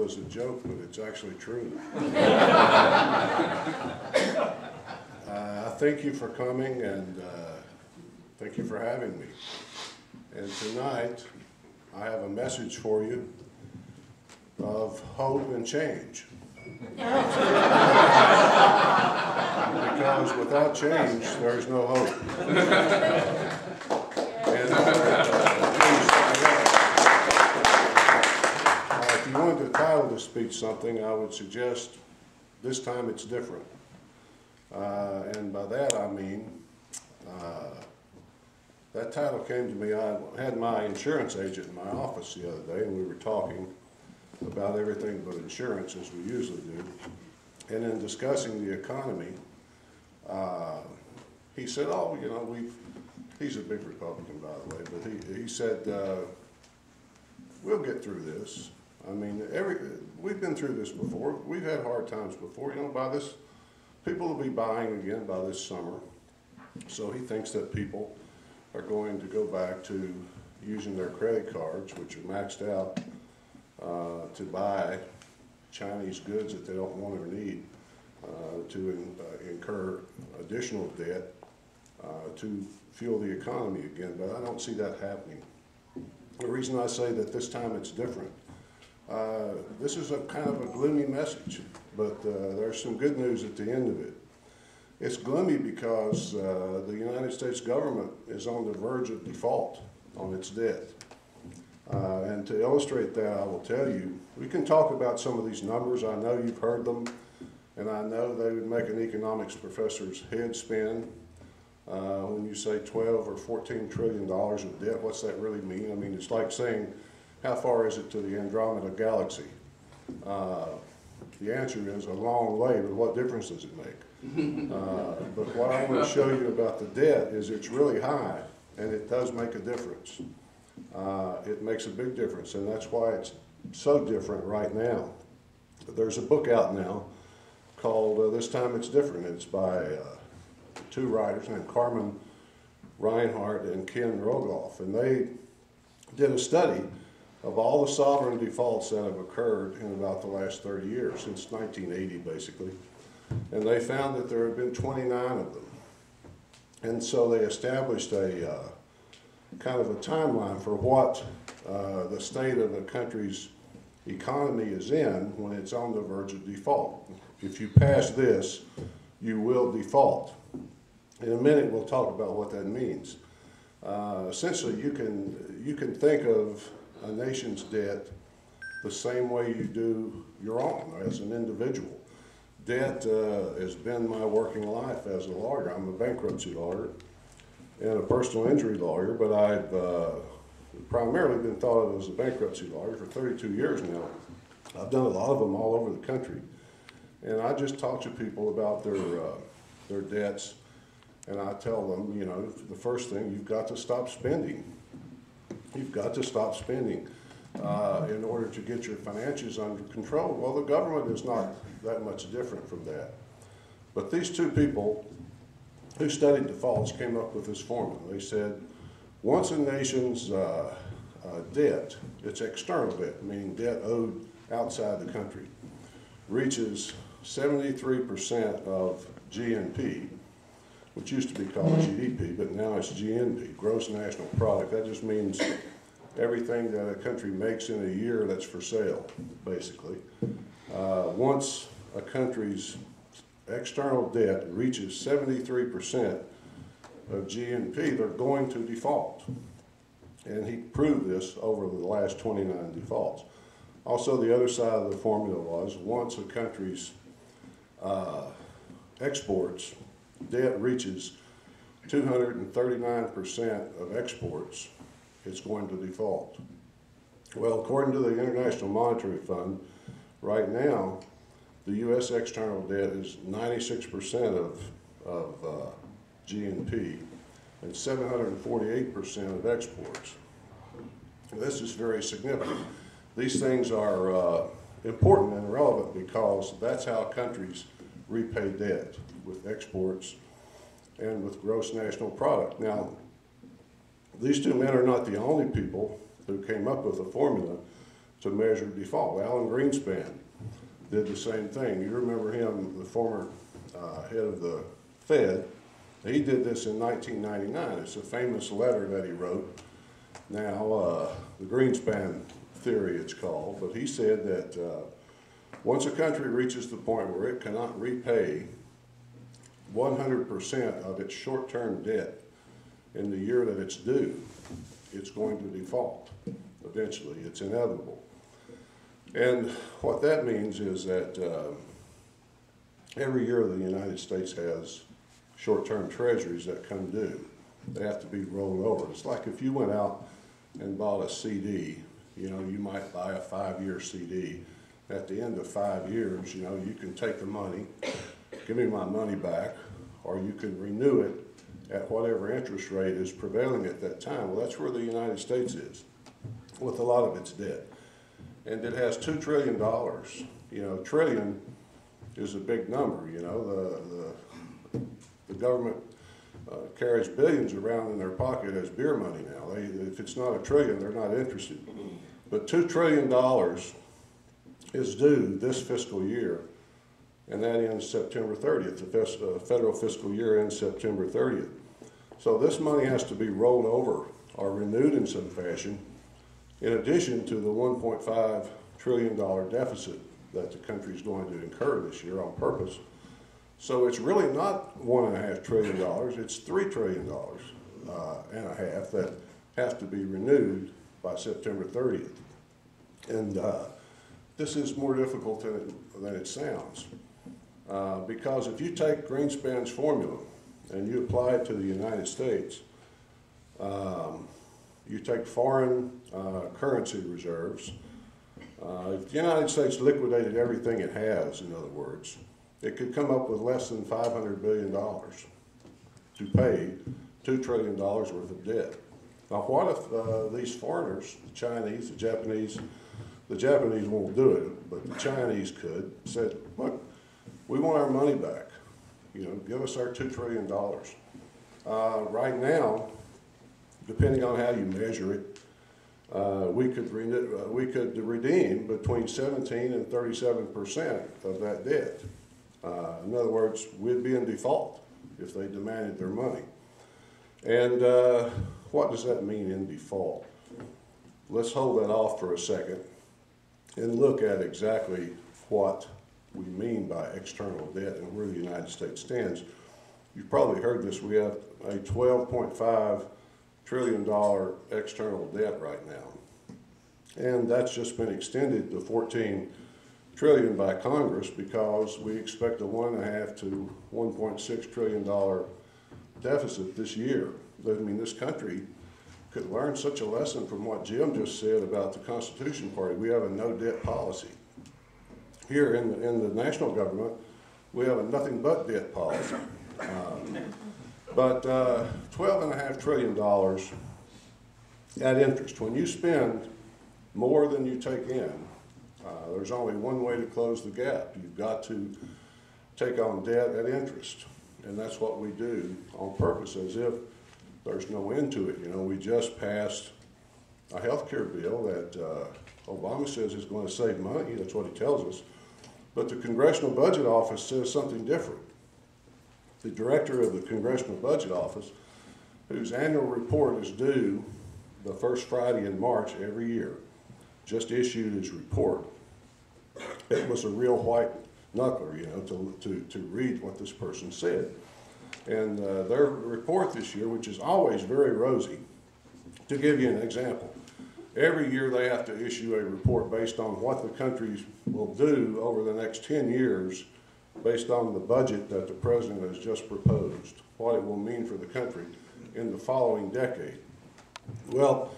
as a joke, but it's actually true. I thank you for coming, and thank you for having me. And tonight, I have a message for you of hope and change. Because without change, there's no hope. If you wanted to title this speech something, I would suggest this time it's different. And by that I mean, that title came to me. I had my insurance agent in my office the other day, and we were talking about everything but insurance, as we usually do. And in discussing the economy, he said, oh, you know, he's a big Republican, by the way, but he said, we'll get through this. I mean, we've been through this before. We've had hard times before. You know, by this, people will be buying again by this summer. So he thinks that people are going to go back to using their credit cards, which are maxed out, to buy Chinese goods that they don't want or need, to incur additional debt to fuel the economy again. But I don't see that happening. The reason I say that this time it's different, this is a kind of a gloomy message, but there's some good news at the end of it. It's gloomy because the United States government is on the verge of default on its debt. And to illustrate that, I will tell you, we can talk about some of these numbers. I know you've heard them, and I know they would make an economics professor's head spin. When you say 12 or $14 trillion of debt, what's that really mean? I mean, it's like saying, how far is it to the Andromeda galaxy? The answer is a long way, but what difference does it make? But what I want to show you about the debt is it's really high, and it does make a difference. It makes a big difference, and that's why it's so different right now. There's a book out now called This Time It's Different. It's by two writers named Carmen Reinhardt and Ken Rogoff, and they did a study of all the sovereign defaults that have occurred in about the last 30 years, since 1980 basically, and they found that there have been 29 of them. And so they established a kind of a timeline for what the state of a country's economy is in when it's on the verge of default. If you pass this, you will default. In a minute, we'll talk about what that means. Essentially, you can think of a nation's debt the same way you do your own as an individual. Debt has been my working life as a lawyer. I'm a bankruptcy lawyer and a personal injury lawyer, but I've primarily been thought of as a bankruptcy lawyer for 32 years now. I've done a lot of them all over the country. And I just talk to people about their debts, and I tell them, you know, the first thing, you've got to stop spending. You've got to stop spending in order to get your finances under control. Well, the government is not that much different from that. But these two people who studied defaults came up with this formula. They said, once a nation's debt, its external debt, meaning debt owed outside the country, reaches 73% of GNP, which used to be called GDP, but now it's GNP, gross national product. That just means everything that a country makes in a year that's for sale, basically. Once a country's external debt reaches 73% of GNP, they're going to default. And he proved this over the last 29 defaults. Also, the other side of the formula was once a country's exports debt reaches 239% of exports, it's going to default. Well, according to the International Monetary Fund, right now, the U.S. external debt is 96% of GNP and 748% of exports. This is very significant. These things are important and relevant because that's how countries repay debt, with exports and with gross national product. Now, these two men are not the only people who came up with a formula to measure default. Alan Greenspan did the same thing. You remember him, the former head of the Fed. He did this in 1999. It's a famous letter that he wrote. Now, the Greenspan theory it's called, but he said that once a country reaches the point where it cannot repay 100% of its short-term debt in the year that it's due, it's going to default eventually. It's inevitable. And what that means is that every year the United States has short-term treasuries that come due. They have to be rolled over. It's like if you went out and bought a CD, you know, you might buy a 5-year CD. At the end of 5 years, you know, you can take the money, give me my money back, or you can renew it at whatever interest rate is prevailing at that time. Well, that's where the United States is with a lot of its debt. And it has $2 trillion. You know, trillion is a big number, you know. The government carries billions around in their pocket as beer money now. If it's not a trillion, they're not interested. But $2 trillion is due this fiscal year, and that ends September 30th. The federal fiscal year ends September 30th. So this money has to be rolled over or renewed in some fashion, in addition to the $1.5 trillion deficit that the country is going to incur this year on purpose. So it's really not $1.5 trillion, it's $3 trillion and a half that has to be renewed by September 30th. And this is more difficult than it sounds. Because if you take Greenspan's formula and you apply it to the United States, you take foreign currency reserves. If the United States liquidated everything it has, in other words, it could come up with less than $500 billion to pay $2 trillion worth of debt. Now, what if these foreigners, the Chinese, the Japanese won't do it, but the Chinese could, said, look, we want our money back. You know, give us our $2 trillion. Right now, depending on how you measure it, we could redeem between 17 and 37% of that debt. In other words, we'd be in default if they demanded their money. And what does that mean, in default? Let's hold that off for a second and look at exactly what we mean by external debt and where the United States stands. You've probably heard this. We have a $12.5 trillion external debt right now. And that's just been extended to $14 trillion by Congress because we expect a $1.5 to $1.6 trillion deficit this year. I mean, this country could learn such a lesson from what Jim just said about the Constitution Party. We have a no-debt policy. Here in the national government, we have a nothing but debt policy. But $12.5 trillion at interest. When you spend more than you take in, there's only one way to close the gap. You've got to take on debt at interest. And that's what we do on purpose, as if there's no end to it. You know, we just passed a health care bill that Obama says is going to save money. That's what he tells us. But the Congressional Budget Office says something different. The director of the Congressional Budget Office, whose annual report is due the first Friday in March every year, just issued his report. It was a real white knuckler, you know, to read what this person said. And their report this year, which is always very rosy, to give you an example, every year they have to issue a report based on what the country will do over the next 10 years based on the budget that the president has just proposed, what it will mean for the country in the following decade. Well,